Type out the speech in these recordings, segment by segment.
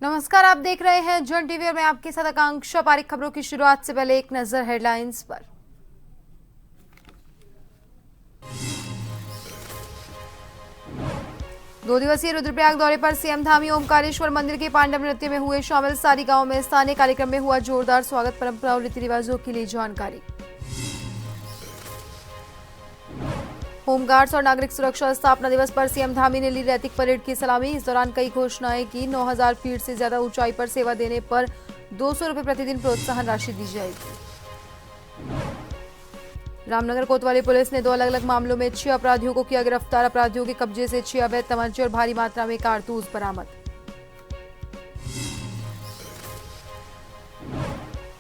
नमस्कार, आप देख रहे हैं जन टीवी और मैं आपके साथ आकांक्षा पारिक। खबरों की शुरुआत से पहले एक नजर हेडलाइंस पर। दो दिवसीय रुद्रप्रयाग दौरे पर सीएम धामी ओमकारेश्वर मंदिर के पांडव नृत्य में हुए शामिल। सारी गांव में स्थानीय कार्यक्रम में हुआ जोरदार स्वागत। परंपरा और रीति रिवाजों की ली जानकारी। होमगार्ड्स और नागरिक सुरक्षा स्थापना दिवस पर सीएम धामी ने ली रैतिक परेड की सलामी। इस दौरान कई घोषणाएं की। 9000 फीट से ज्यादा ऊंचाई पर सेवा देने पर 200 रुपए प्रतिदिन प्रोत्साहन राशि दी जाएगी। रामनगर कोतवाली पुलिस ने 2 अलग-अलग मामलों में 6 अपराधियों को किया गिरफ्तार। अपराधियों के कब्जे से 6 अवैध तमंचे और भारी मात्रा में कारतूस बरामद।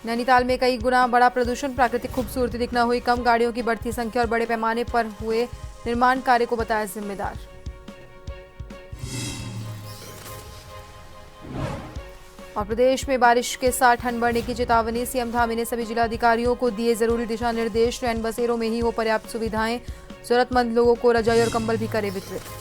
नैनीताल में कई गुना बड़ा प्रदूषण। प्राकृतिक खूबसूरती दिखना हुई कम। गाड़ियों की बढ़ती संख्या और बड़े पैमाने पर हुए निर्माण कार्य को बताया जिम्मेदार। और प्रदेश में बारिश के साथ ठंड बढ़ने की चेतावनी। सीएम धामी ने सभी जिलाधिकारियों को दिए जरूरी दिशा निर्देश। रैन बसेरों में ही हो पर्याप्त सुविधाएं। जरूरतमंद लोगों को रजाई और कंबल भी करे वितरित।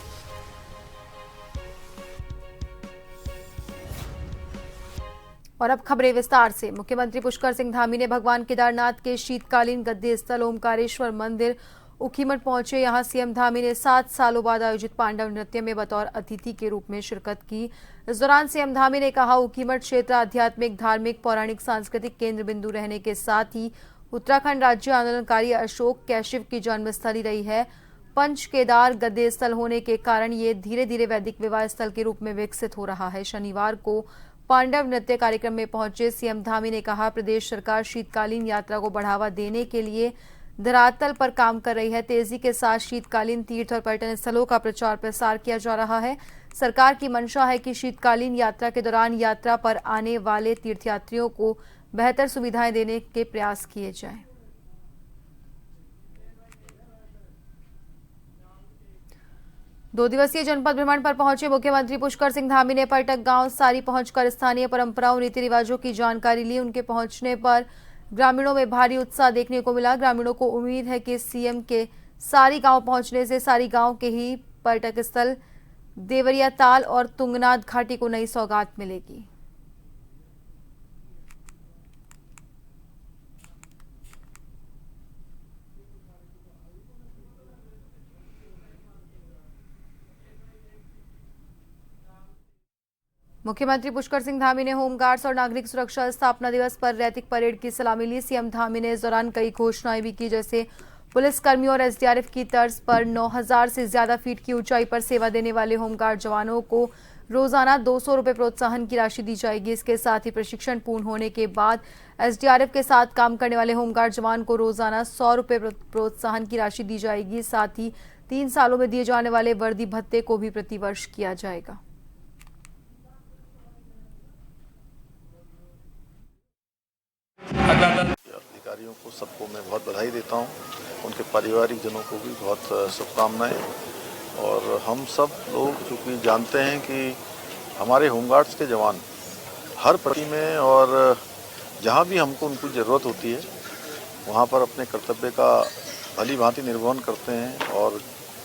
और अब खबरें विस्तार से। मुख्यमंत्री पुष्कर सिंह धामी ने भगवान केदारनाथ के शीतकालीन गद्दी स्थल ओमकारेश्वर मंदिर ऊखीमठ पहुंचे। यहां सीएम धामी ने 7 सालों बाद आयोजित पांडव नृत्य में बतौर अतिथि के रूप में शिरकत की। इस दौरान सीएम धामी ने कहा, ऊखीमठ क्षेत्र आध्यात्मिक, धार्मिक, पौराणिक, सांस्कृतिक केंद्र बिंदु रहने के साथ ही उत्तराखंड राज्य आंदोलनकारी अशोक कैशिव की जन्मस्थली रही है। पंच केदार गद्दी स्थल होने के कारण ये धीरे धीरे वैदिक विवाह स्थल के रूप में विकसित हो रहा है। शनिवार को पांडव नृत्य कार्यक्रम में पहुंचे सीएम धामी ने कहा, प्रदेश सरकार शीतकालीन यात्रा को बढ़ावा देने के लिए धरातल पर काम कर रही है। तेजी के साथ शीतकालीन तीर्थ और पर्यटन स्थलों का प्रचार प्रसार किया जा रहा है। सरकार की मंशा है कि शीतकालीन यात्रा के दौरान यात्रा पर आने वाले तीर्थयात्रियों को बेहतर सुविधाएं देने के प्रयास किए जाएं। दो दिवसीय जनपद भ्रमण पर पहुंचे मुख्यमंत्री पुष्कर सिंह धामी ने पर्यटक गांव सारी पहुंचकर स्थानीय परंपराओं, रीति रिवाजों की जानकारी ली। उनके पहुंचने पर ग्रामीणों में भारी उत्साह देखने को मिला। ग्रामीणों को उम्मीद है कि सीएम के सारी गांव पहुंचने से सारी गांव के ही पर्यटक स्थल देवरिया ताल और तुंगनाथ घाटी को नई सौगात मिलेगी। मुख्यमंत्री पुष्कर सिंह धामी ने होमगार्ड्स और नागरिक सुरक्षा स्थापना दिवस पर रैतिक परेड की सलामी ली। सीएम धामी ने इस दौरान कई घोषणाएं भी की, जैसे पुलिसकर्मियों और एसडीआरएफ की तर्ज पर 9000 से ज्यादा फीट की ऊंचाई पर सेवा देने वाले होमगार्ड जवानों को रोजाना 200 रुपए प्रोत्साहन की राशि दी जाएगी। इसके साथ ही प्रशिक्षण पूर्ण होने के बाद एसडीआरएफ के साथ काम करने वाले होमगार्ड जवान को रोजाना 100 रुपए प्रोत्साहन की राशि दी जाएगी। साथ ही 3 सालों में दिए जाने वाले वर्दी भत्ते को भी प्रतिवर्ष किया जाएगा। अधिकारियों को सबको मैं बहुत बधाई देता हूं, उनके पारिवारिक जनों को भी बहुत शुभकामनाएं। और हम सब लोग चूँकि जानते हैं कि हमारे होमगार्ड्स के जवान हर प्रति में और जहां भी हमको उनकी ज़रूरत होती है वहां पर अपने कर्तव्य का भली भांति निर्वहन करते हैं। और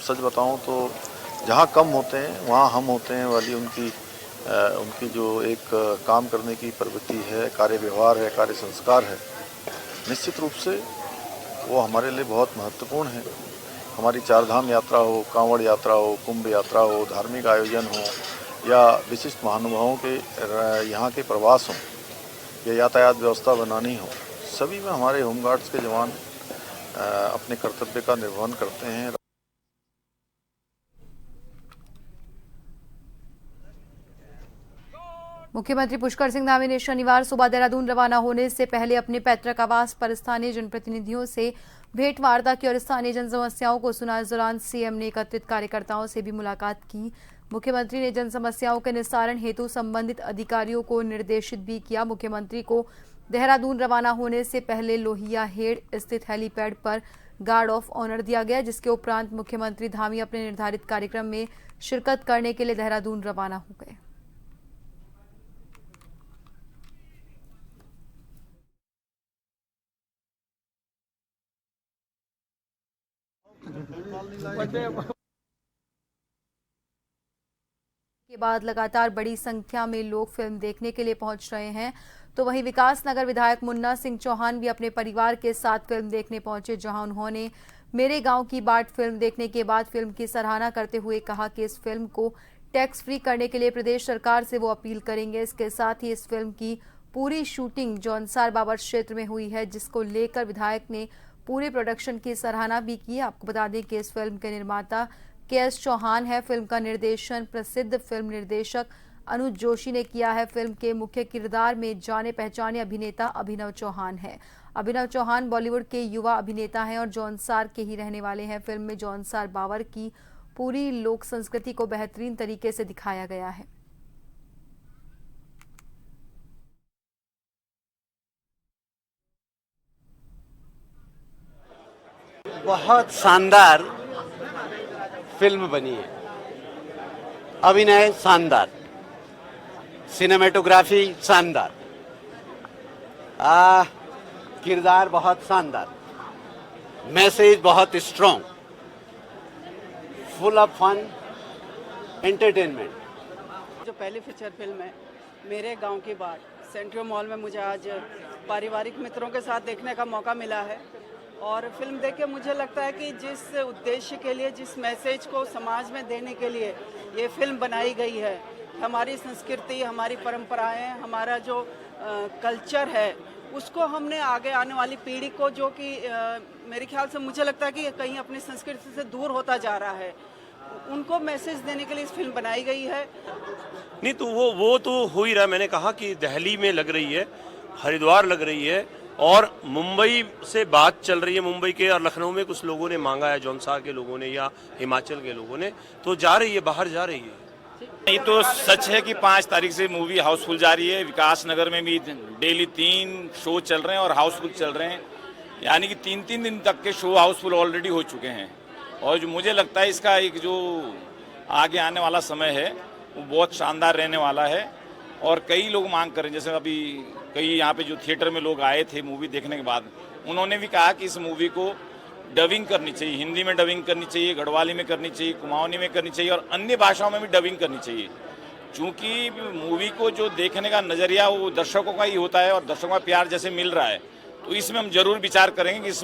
सच बताऊं तो जहां कम होते हैं वहां हम होते हैं वाली उनकी जो एक काम करने की प्रवृत्ति है, कार्य व्यवहार है, कार्य संस्कार है, निश्चित रूप से वो हमारे लिए बहुत महत्वपूर्ण है। हमारी चारधाम यात्रा हो, कांवड़ यात्रा हो, कुंभ यात्रा हो, धार्मिक आयोजन हो या विशिष्ट महानुभावों के यहाँ के प्रवास हों या यातायात व्यवस्था बनानी हो, सभी में हमारे होमगार्ड्स के जवान अपने कर्तव्य का निर्वहन करते हैं। मुख्यमंत्री पुष्कर सिंह धामी ने शनिवार सुबह देहरादून रवाना होने से पहले अपने पैतृक आवास पर स्थानीय जनप्रतिनिधियों से भेंट वार्ता की और स्थानीय जन समस्याओं को सुना। इस दौरान सीएम ने एकत्रित कार्यकर्ताओं से भी मुलाकात की। मुख्यमंत्री ने जन समस्याओं के निस्तारण हेतु संबंधित अधिकारियों को निर्देशित भी किया। मुख्यमंत्री को देहरादून रवाना होने से पहले लोहिया हेड़ स्थित हेलीपैड पर गार्ड ऑफ ऑनर दिया गया, जिसके उपरांत मुख्यमंत्री धामी अपने निर्धारित कार्यक्रम में शिरकत करने के लिए देहरादून रवाना हो गए। के बाद लगातार बड़ी संख्या में लोग फिल्म देखने के लिए पहुंच रहे हैं, तो वहीं विकास नगर विधायक मुन्ना सिंह चौहान भी अपने परिवार के साथ फिल्म देखने पहुंचे, जहां उन्होंने मेरे गांव की बाट फिल्म देखने के बाद फिल्म की सराहना करते हुए कहा कि इस फिल्म को टैक्स फ्री करने के लिए प्रदेश सरकार से वो अपील करेंगे। इसके साथ ही इस फिल्म की पूरी शूटिंग जौनसार बाबर क्षेत्र में हुई है, जिसको लेकर विधायक ने पूरे प्रोडक्शन की सराहना भी की। आपको बता दें कि इस फिल्म के निर्माता के.एस. चौहान है। फिल्म का निर्देशन प्रसिद्ध फिल्म निर्देशक अनुज जोशी ने किया है। फिल्म के मुख्य किरदार में जाने पहचाने अभिनेता अभिनव चौहान है। अभिनव चौहान बॉलीवुड के युवा अभिनेता हैं और जौनसार के ही रहने वाले हैं। फिल्म में जौनसार बावर की पूरी लोक संस्कृति को बेहतरीन तरीके से दिखाया गया है। बहुत शानदार फिल्म बनी है, अभिनय शानदार, सिनेमेटोग्राफी शानदार, किरदार बहुत शानदार, मैसेज बहुत strong, full of fun, entertainment. जो पहली फीचर फिल्म है मेरे गांव की बात, सेंट्रल मॉल में मुझे आज पारिवारिक मित्रों के साथ देखने का मौका मिला है और फिल्म देख के मुझे लगता है कि जिस उद्देश्य के लिए, जिस मैसेज को समाज में देने के लिए ये फिल्म बनाई गई है, हमारी संस्कृति, हमारी परंपराएं, हमारा जो कल्चर है, उसको हमने आगे आने वाली पीढ़ी को, जो कि मेरे ख्याल से मुझे लगता है कि कहीं अपनी संस्कृति से दूर होता जा रहा है, उनको मैसेज देने के लिए इस फिल्म बनाई गई है। नहीं तो वो तो हो ही रहा है। मैंने कहा कि दिल्ली में लग रही है, हरिद्वार लग रही है और मुंबई से बात चल रही है। मुंबई के और लखनऊ में कुछ लोगों ने मांगा है, जौनसार के लोगों ने या हिमाचल के लोगों ने, तो जा रही है, बाहर जा रही है। ये तो सच है कि 5 तारीख से मूवी हाउसफुल जा रही है। विकास नगर में भी डेली 3 शो चल रहे हैं और हाउसफुल चल रहे हैं, यानी कि 3-3 दिन तक के शो हाउसफुल ऑलरेडी हो चुके हैं। और जो मुझे लगता है इसका एक जो आगे आने वाला समय है वो बहुत शानदार रहने वाला है। और कई लोग मांग कर रहे हैं, जैसे अभी कई यहाँ पे जो थिएटर में लोग आए थे मूवी देखने के बाद, उन्होंने भी कहा कि इस मूवी को डबिंग करनी चाहिए, हिंदी में डबिंग करनी चाहिए, गढ़वाली में करनी चाहिए, कुमाऊनी में करनी चाहिए और अन्य भाषाओं में भी डबिंग करनी चाहिए। क्योंकि मूवी को जो देखने का नज़रिया वो दर्शकों का ही होता है और दर्शकों का प्यार जैसे मिल रहा है, तो इसमें हम जरूर विचार करेंगे कि इस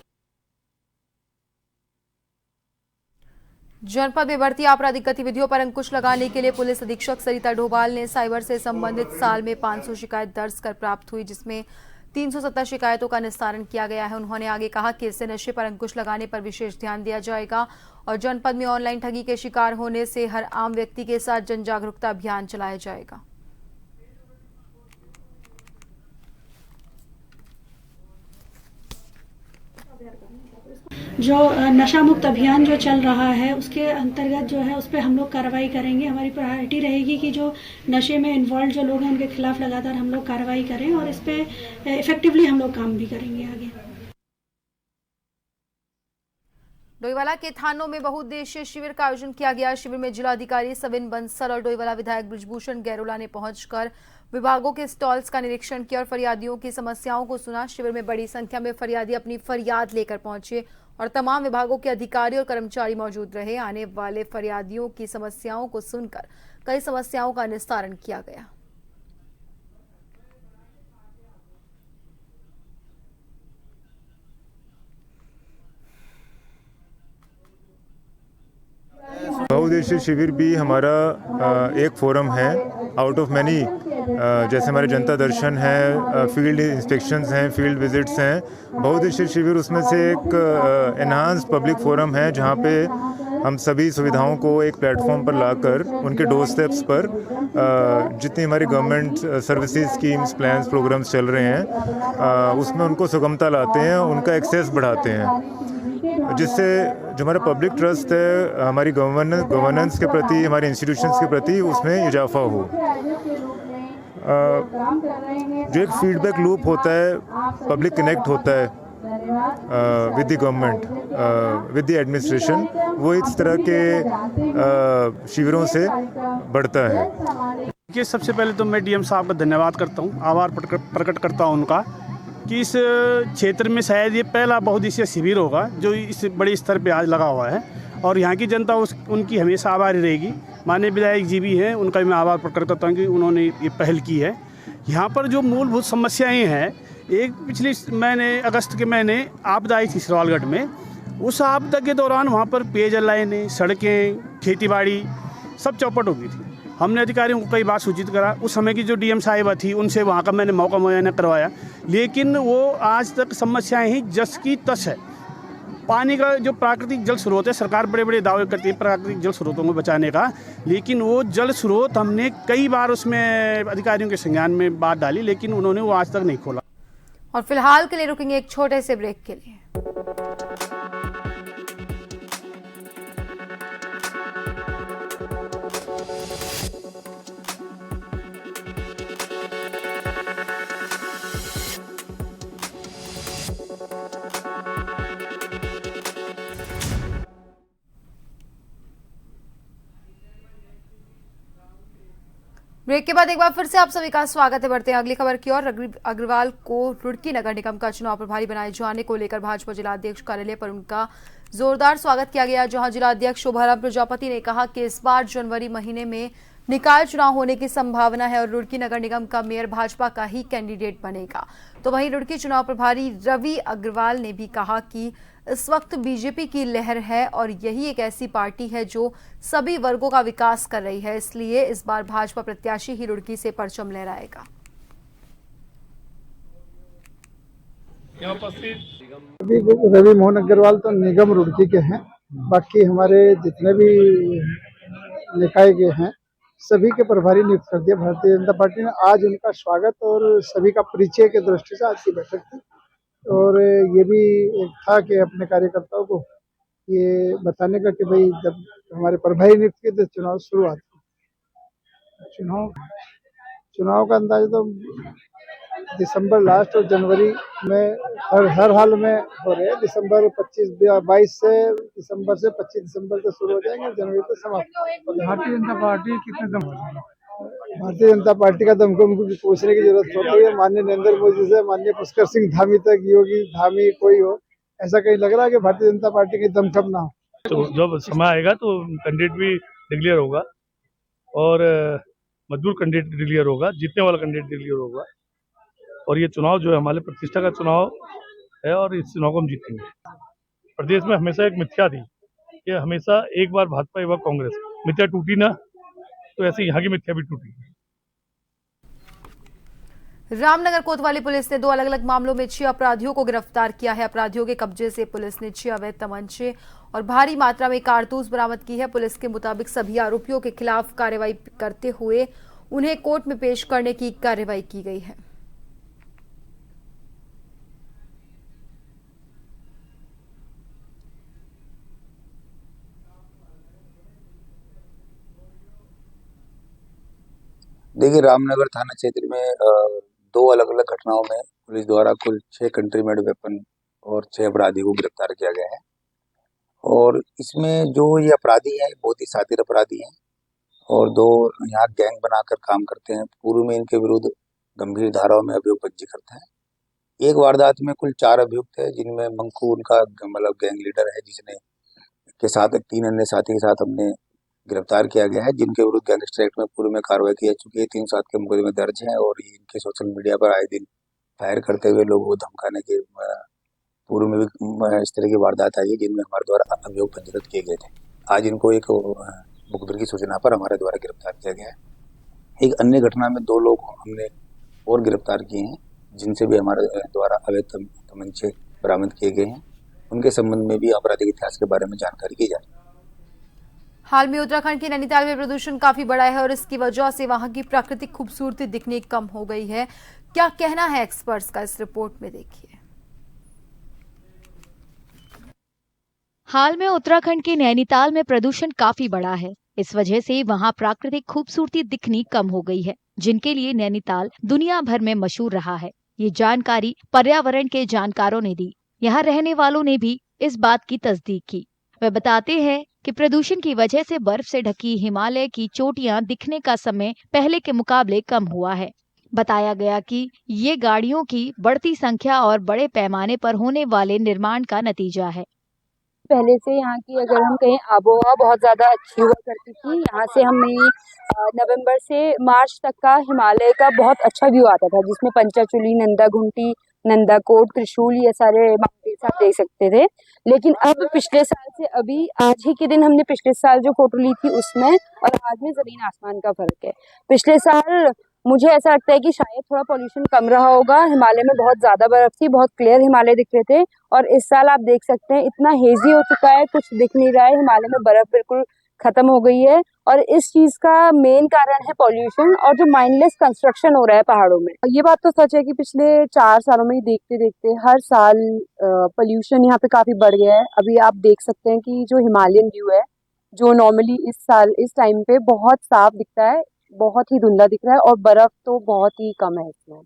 जनपद में बढ़ती आपराधिक गतिविधियों पर अंकुश लगाने के लिए पुलिस अधीक्षक सरिता डोभाल ने साइबर से संबंधित साल में 500 शिकायत दर्ज कर प्राप्त हुई, जिसमें 370 शिकायतों का निस्तारण किया गया है। उन्होंने आगे कहा कि इससे नशे पर अंकुश लगाने पर विशेष ध्यान दिया जाएगा और जनपद में ऑनलाइन ठगी के शिकार होने से हर आम व्यक्ति के साथ जन जागरूकता अभियान चलाया जाएगा। जो नशा मुक्त अभियान जो चल रहा है उसके अंतर्गत जो है उस पर हम लोग कार्रवाई करेंगे। हमारी प्रायोरिटी रहेगी कि जो नशे में इन्वॉल्व जो लोग हैं उनके खिलाफ लगातार हम लोग कार्रवाई करें और इस पे इफेक्टिवली हम लोग काम भी करेंगे आगे। डोईवाला के थानों में बहुउद्देशीय शिविर का आयोजन किया गया। शिविर में जिलाधिकारी सविन बंसल और डोईवाला विधायक ब्रिजभूषण गैरोला ने पहुंचकर विभागों के स्टॉल्स का निरीक्षण किया और फरियादियों की समस्याओं को सुना। शिविर में बड़ी संख्या में फरियादी अपनी फरियाद लेकर पहुंचे और तमाम विभागों के अधिकारी और कर्मचारी मौजूद रहे। आने वाले फरियादियों की समस्याओं को सुनकर कई समस्याओं का निस्तारण किया गया। बहुउद्देशीय शिविर भी हमारा एक फोरम है आउट ऑफ मैनी। जैसे हमारे जनता दर्शन है, फील्ड इंस्पेक्शंस हैं, फील्ड विजिट्स हैं। बहुउद्देशीय शिविर उसमें से एक एनहांस पब्लिक फोरम है जहाँ पे हम सभी सुविधाओं को एक प्लेटफॉर्म पर लाकर उनके डोर स्टेप्स पर जितनी हमारी government services, schemes, plans, programmes चल रहे हैं उसमें उनको सुगमता लाते हैं, उनका एक्सेस बढ़ाते हैं, जिससे जो हमारा पब्लिक ट्रस्ट है हमारी गवर्नेंस के प्रति, हमारे इंस्टीट्यूशंस के प्रति, उसमें इजाफा हो। जो एक फीडबैक लूप होता है, पब्लिक कनेक्ट होता है with the government, with the administration, वो इस तरह के शिविरों से बढ़ता है। कि सबसे पहले तो मैं डीएम साहब का धन्यवाद करता हूँ, आभार प्रकट करता हूँ उनका कि इस क्षेत्र में शायद ये पहला बहुउद्देशीय शिविर होगा जो इस बड़े स्तर पे आज लगा हुआ है और यहाँ की जनता उनकी हमेशा आभारी रहेगी। माननीय विधायक जी भी हैं, उनका भी मैं आभार प्रकट करता हूँ कि उन्होंने ये पहल की है। यहाँ पर जो मूलभूत समस्याएं हैं, एक पिछले अगस्त के महीने आपदा आई थी सिरवालगढ़ में। उस आपदा के दौरान वहाँ पर पेयजल लाइनें, सड़कें, खेतीबाड़ी सब चौपट हो गई थी। हमने अधिकारियों को कई बार सूचित करा। उस समय की जो डीएम साहिबा थी, उनसे वहाँ का मैंने मौका मुआयना करवाया, लेकिन वो आज तक समस्याएं ही जस की तस है। पानी का जो प्राकृतिक जल स्रोत है, सरकार बड़े बड़े दावे करती है प्राकृतिक जल स्रोतों को बचाने का, लेकिन वो जल स्रोत हमने कई बार उसमें अधिकारियों के संज्ञान में बात डाली, लेकिन उन्होंने वो आज तक नहीं खोला। और फिलहाल के लिए रुकेंगे एक छोटे से ब्रेक के लिए। ब्रेक के बाद एक बार फिर से आप सभी का स्वागत है। बढ़ते हैं अगली खबर की ओर। अग्रवाल को रुड़की नगर निगम का चुनाव प्रभारी बनाए जाने को लेकर भाजपा जिलाध्यक्ष कार्यालय पर उनका जोरदार स्वागत किया गया, जहां जिलाध्यक्ष शोभाराम प्रजापति ने कहा कि इस बार जनवरी महीने में निकाय चुनाव होने की संभावना है और रुड़की नगर निगम का मेयर भाजपा का ही कैंडिडेट बनेगा। तो वहीं रुड़की चुनाव प्रभारी रवि अग्रवाल ने भी कहा कि इस वक्त बीजेपी की लहर है और यही एक ऐसी पार्टी है जो सभी वर्गों का विकास कर रही है, इसलिए इस बार भाजपा प्रत्याशी ही रुड़की से परचम लहराएगा। रवि मोहन अग्रवाल तो निगम रुड़की के हैं, बाकी हमारे जितने भी निकाय के हैं सभी के प्रभारी नियुक्त कर दिया भारतीय जनता पार्टी ने। आज उनका स्वागत और सभी का परिचय के दृष्टि से आज की बैठक थी, और ये भी एक था कि अपने कार्यकर्ताओं को ये बताने का कि भाई जब हमारे प्रभारी नियुक्त किए तो चुनाव शुरुआत चुनाव का अंदाज तो दिसंबर लास्ट और जनवरी में हर हाल में हो रहे हैं। दिसंबर 22 से दिसंबर से 25 दिसंबर तक शुरू हो जाएंगे, जनवरी तक समाप्त। भारतीय जनता पार्टी कितने दम हो? भारतीय जनता पार्टी का दम को उनको पूछने की जरूरत होती है। माननीय नरेंद्र मोदी से माननीय पुष्कर सिंह धामी तक, योगी धामी कोई हो, ऐसा कहीं लग रहा है कि भारतीय जनता पार्टी की दम कम ना हो। तो जब समय आएगा तो कैंडिडेट भी डिक्लेयर होगा और मजबूर कैंडिडेट डिक्लेयर होगा, जीतने वाला कैंडिडेट डिक्लेयर होगा। और ये चुनाव जो है हमारे प्रतिष्ठा का चुनाव है और इस चुनाव को हम जीतेंगे। प्रदेश में हमेशा एक मिथ्या थी कि हमेशा एक बार भाजपा एक बार कांग्रेस, मिथ्या टूटी ना, तो ऐसे यहाँ की मिथ्या भी टूटी। रामनगर कोतवाली पुलिस ने 2 अलग-अलग मामलों में 6 अपराधियों को गिरफ्तार किया है। अपराधियों के कब्जे से पुलिस ने 6 अवैध तमंचे और भारी मात्रा में कारतूस बरामद की है। पुलिस के मुताबिक सभी आरोपियों के खिलाफ कार्रवाई करते हुए उन्हें कोर्ट में पेश करने की कार्रवाई की गई है। देखिए, रामनगर थाना क्षेत्र में 2 अलग अलग घटनाओं में पुलिस द्वारा कुल 6 कंट्री मेड वेपन और 6 अपराधी को गिरफ्तार किया गया है। और इसमें जो ये अपराधी हैं बहुत ही शातिर अपराधी हैं और 2 यहाँ गैंग बनाकर काम करते हैं। पूर्व में इनके विरुद्ध गंभीर धाराओं में अभियोग पंजीकृत हैं। एक वारदात में कुल 4 अभियुक्त है, जिनमें मंकू उनका मतलब गैंग लीडर है, जिसने के साथ 3 अन्य साथी के साथ हमने गिरफ्तार किया गया है, जिनके विरुद्ध गैंगस्टर एक्ट में पूर्व में कार्रवाई की जा चुकी है। 3-7 के मुकदमे दर्ज हैं और इनके सोशल मीडिया पर आए दिन फायर करते हुए लोगों को धमकाने के पूर्व में भी इस तरह की वारदात आई है, जिनमें हमारे द्वारा अभियोग पंजीकृत किए गए थे। आज इनको एक मुखबिर की सूचना पर हमारे द्वारा गिरफ्तार किया गया है। एक अन्य घटना में 2 लोग हमने और गिरफ्तार किए हैं, जिनसे भी हमारे द्वारा अवैध तमंचे बरामद किए गए हैं। उनके संबंध में भी आपराधिक इतिहास के बारे में जानकारी की जा रही है। हाल में उत्तराखंड के नैनीताल में प्रदूषण काफी बढ़ा है और इसकी वजह से वहां की प्राकृतिक खूबसूरती दिखनी कम हो गई है। क्या कहना है एक्सपर्ट्स का, इस रिपोर्ट में देखिए। हाल में उत्तराखंड के नैनीताल में प्रदूषण काफी बढ़ा है। इस वजह से वहां प्राकृतिक खूबसूरती दिखनी कम हो गई है, जिनके लिए नैनीताल दुनिया भर में मशहूर रहा है। ये जानकारी पर्यावरण के जानकारों ने दी। यहाँ रहने वालों ने भी इस बात की तस्दीक की। वे बताते हैं कि प्रदूषण की वजह से बर्फ से ढकी हिमालय की चोटियां दिखने का समय पहले के मुकाबले कम हुआ है। बताया गया कि ये गाड़ियों की बढ़ती संख्या और बड़े पैमाने पर होने वाले निर्माण का नतीजा है। पहले से यहाँ की अगर हम कहें आबोहवा बहुत ज़्यादा अच्छी हुआ करती थी। यहाँ से हमें नवंबर से मार्च तक का हिमालय का बहुत अच्छा व्यू आता था, जिसमें पंचाचूली, नंदा घुंटी, नंदाकोट, त्रिशूल ये सारे माउंटेन्स आप देख सकते थे। लेकिन अब पिछले साल से अभी आज ही के दिन हमने पिछले साल जो फोटो ली थी उसमें और आज में ज़मीन आसमान का फ़र्क है। पिछले साल मुझे ऐसा लगता है कि शायद थोड़ा पॉल्यूशन कम रहा होगा, हिमालय में बहुत ज़्यादा बर्फ़ थी, बहुत क्लियर हिमालय दिख रहे थे। और इस साल आप देख सकते हैं इतना हेज़ी हो चुका है, कुछ दिख नहीं रहा है, हिमालय में बर्फ़ बिल्कुल ख़त्म हो गई है। और इस चीज़ का मेन कारण है पॉल्यूशन और जो माइंडलेस कंस्ट्रक्शन हो रहा है पहाड़ों में। ये बात तो सच है कि पिछले 4 सालों में ही देखते देखते हर साल पॉल्यूशन यहाँ पे काफ़ी बढ़ गया है। अभी आप देख सकते हैं कि जो हिमालयन व्यू है, जो नॉर्मली इस साल इस टाइम पे बहुत साफ दिखता है, बहुत ही धुंधला दिख रहा है और बर्फ़ तो बहुत ही कम है इसमें।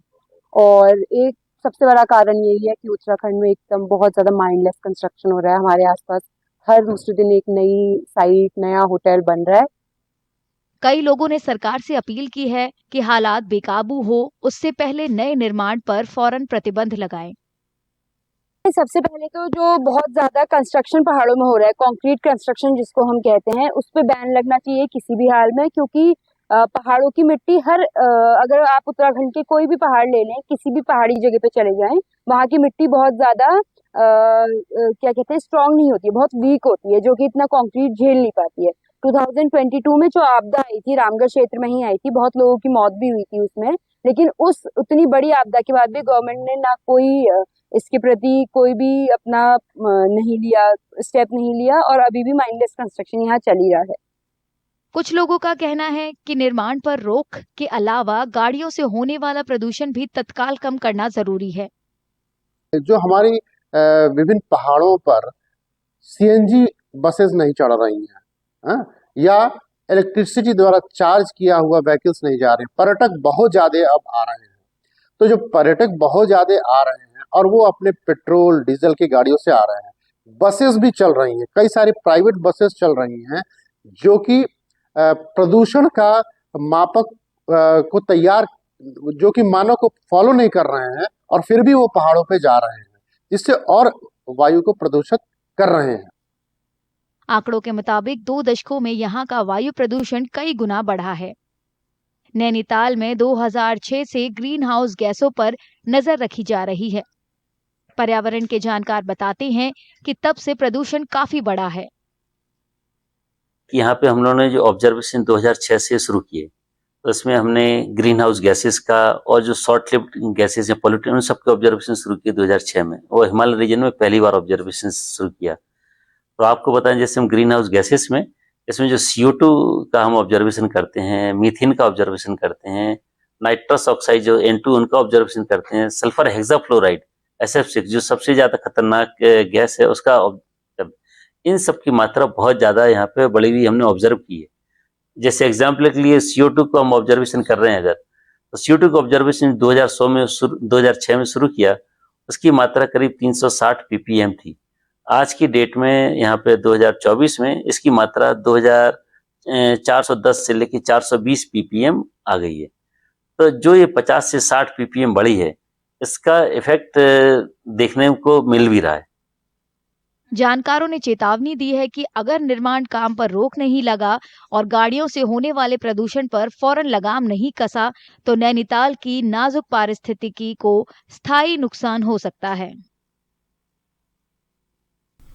और एक सबसे बड़ा कारण यही है कि उत्तराखंड में एकदम बहुत ज़्यादा माइंडलेस कंस्ट्रक्शन हो रहा है। हमारे आसपास हर दूसरे दिन एक नई साइट, नया होटल बन रहा है। कई लोगों ने सरकार से अपील की है कि हालात बेकाबू हो उससे पहले नए निर्माण पर फौरन प्रतिबंध लगाएं। सबसे पहले तो जो बहुत ज़्यादा कंस्ट्रक्शन पहाड़ों में हो रहा है, कंक्रीट कंस्ट्रक्शन जिसको हम कहते हैं, उस पे बैन लगना चाहिए किसी भी हाल में, क्योंकि पहाड़ों की मिट्टी अगर आप उत्तराखंड के कोई भी पहाड़ ले लें, किसी भी पहाड़ी जगह पे चले जाएं, वहाँ की मिट्टी बहुत ज़्यादा क्या कहते हैं स्ट्रांग नहीं होती है, बहुत वीक होती है, जो कि इतना कंक्रीट झेल नहीं पाती है। 2022 में जो आपदा आई थी, रामगढ़ क्षेत्र में ही आई थी, बहुत लोगों की मौत भी हुई थी उसमें। लेकिन उस उतनी बड़ी आपदा के बाद भी गवर्नमेंट ने ना कोई इसके प्रति कोई भी अपना नहीं लिया, स्टेप नहीं लिया और अभी भी माइंडलेस कंस्ट्रक्शन यहाँ चल ही रहा है। कुछ लोगों का कहना है कि निर्माण पर रोक के अलावा गाड़ियों से होने वाला प्रदूषण भी तत्काल कम करना जरूरी है। जो हमारी विभिन्न पहाड़ों पर सीएनजी बसेस नहीं चढ़ रही हैं, या इलेक्ट्रिसिटी द्वारा चार्ज किया हुआ व्हीकल्स नहीं जा रहे, पर्यटक बहुत ज़्यादा अब आ रहे हैं। तो जो पर्यटक बहुत ज़्यादा आ रहे हैं और वो अपने पेट्रोल डीजल की गाड़ियों से आ रहे हैं, बसेस भी चल रही हैं, कई सारी प्राइवेट बसेस चल रही हैं जो कि प्रदूषण का मापक को तैयार, जो कि मानव को फॉलो नहीं कर रहे हैं और फिर भी वो पहाड़ों पे जा रहे हैं, जिससे और वायु को प्रदूषित कर रहे हैं। आंकड़ों के मुताबिक 2 दशकों में यहाँ का वायु प्रदूषण कई गुना बढ़ा है। नैनीताल में 2006 से ग्रीन हाउस गैसों पर नजर रखी जा रही है। पर्यावरण के जानकार बताते हैं कि तब से प्रदूषण काफी बढ़ा है। यहाँ पे हम लोगों ने जो ऑब्जर्वेशन 2006 से शुरू किए, तो इसमें हमने ग्रीन हाउस गैसेस का और जो शॉर्ट लिव्ड गैसेस या पॉल्यूटेंट, उन सबके ऑब्जर्वेशन शुरू किए 2006 में। और हिमालय रीजन में पहली बार ऑब्जर्वेशन शुरू किया। तो आपको बताएं, जैसे हम ग्रीन हाउस गैसेस में, इसमें जो CO2 का हम ऑब्जर्वेशन करते हैं, मीथेन का ऑब्जर्वेशन करते हैं, नाइट्रस ऑक्साइड जो N2 उनका ऑब्जर्वेशन करते हैं, सल्फर हेक्साफ्लोराइड SF6 जो सबसे ज्यादा खतरनाक गैस है उसका, इन सब की मात्रा बहुत ज्यादा यहाँ पे बढ़ी हुई हमने ऑब्जर्व की है। जैसे एग्जाम्पल के लिए CO2 को हम ऑब्जर्वेशन कर रहे हैं अगर, तो CO2 का ऑब्जर्वेशन 2006 में शुरू किया, उसकी मात्रा करीब 360 ppm थी। आज की डेट में यहाँ पे 2024 में इसकी मात्रा 410 से लेकर 420 ppm आ गई है। तो जो ये 50 से 60 ppm बढ़ी है, इसका इफेक्ट देखने को मिल भी रहा है। जानकारों ने चेतावनी दी है कि अगर निर्माण काम पर रोक नहीं लगा और गाड़ियों से होने वाले प्रदूषण पर फौरन लगाम नहीं कसा, तो नैनीताल की नाजुक पारिस्थितिकी को स्थायी नुकसान हो सकता है।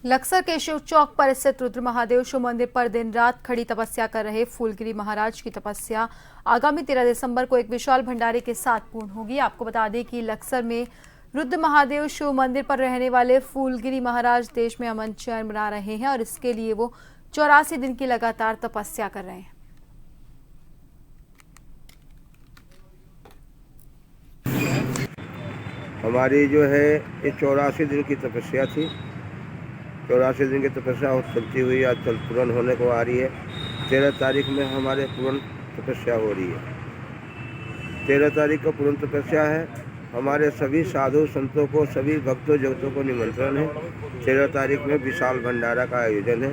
लक्सर के शिव चौक पर स्थित रुद्र महादेव शिव मंदिर पर दिन रात खड़ी तपस्या कर रहे फूलगिरी महाराज की तपस्या आगामी 13 दिसंबर को एक विशाल भंडारे के साथ पूर्ण होगी। आपको बता दें कि लक्सर में रुद्र महादेव शिव मंदिर पर रहने वाले फूलगिरी महाराज देश में अमन चैन बना रहे हैं और इसके लिए वो 84 दिन की लगातार तपस्या कर रहे हैं। हमारी जो है ये 84 दिन की तपस्या थी। 84 दिन की तपस्या चलती हुई आज पूर्ण होने को आ रही है। 13 तारीख में हमारे पूर्ण तपस्या हो रही है। 13 तारीख को पूर्ण तपस्या है। हमारे सभी साधु संतों को, सभी भक्तों जगतों को निमंत्रण है। 13 तारीख में विशाल भंडारा का आयोजन है।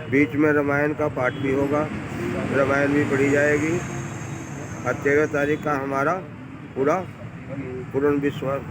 बीच में रामायण का पाठ भी होगा, रामायण भी पढ़ी जाएगी और 13 तारीख का हमारा पूरा पूर्ण विश्वास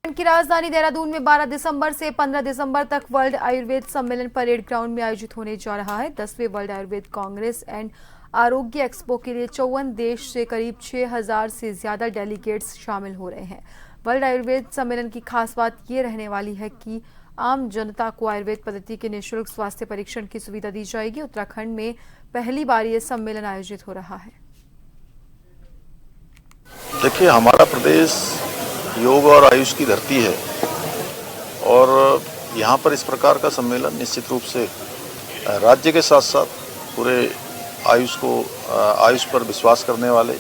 की राजधानी देहरादून में 12 दिसंबर से 15 दिसंबर तक वर्ल्ड आयुर्वेद सम्मेलन परेड ग्राउंड में आयोजित होने जा रहा है। 10वें वर्ल्ड आयुर्वेद कांग्रेस एंड आरोग्य एक्सपो के लिए 54 देश से करीब 6000 से ज्यादा डेलीगेट्स शामिल हो रहे हैं। वर्ल्ड आयुर्वेद सम्मेलन की खास बात ये रहने वाली है कि आम जनता को आयुर्वेद पद्धति के निःशुल्क स्वास्थ्य परीक्षण की सुविधा दी जाएगी। उत्तराखंड में पहली बार ये सम्मेलन आयोजित हो रहा है। देखिए, हमारा प्रदेश योग और आयुष की धरती है और यहाँ पर इस प्रकार का सम्मेलन निश्चित रूप से राज्य के साथ साथ पूरे आयुष पर विश्वास करने वाले,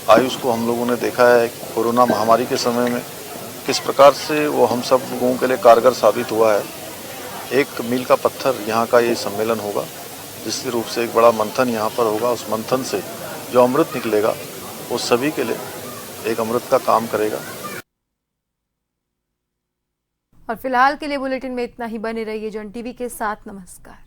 आयुष को हम लोगों ने देखा है कोरोना महामारी के समय में किस प्रकार से वो हम सब लोगों के लिए कारगर साबित हुआ है। एक मील का पत्थर यहाँ का ये सम्मेलन होगा, जिसके रूप से एक बड़ा मंथन यहाँ पर होगा। उस मंथन से जो अमृत निकलेगा वो सभी के लिए एक अमृत का काम करेगा। और फिलहाल के लिए बुलेटिन में इतना ही। बने रहिए जन टीवी के साथ। नमस्कार।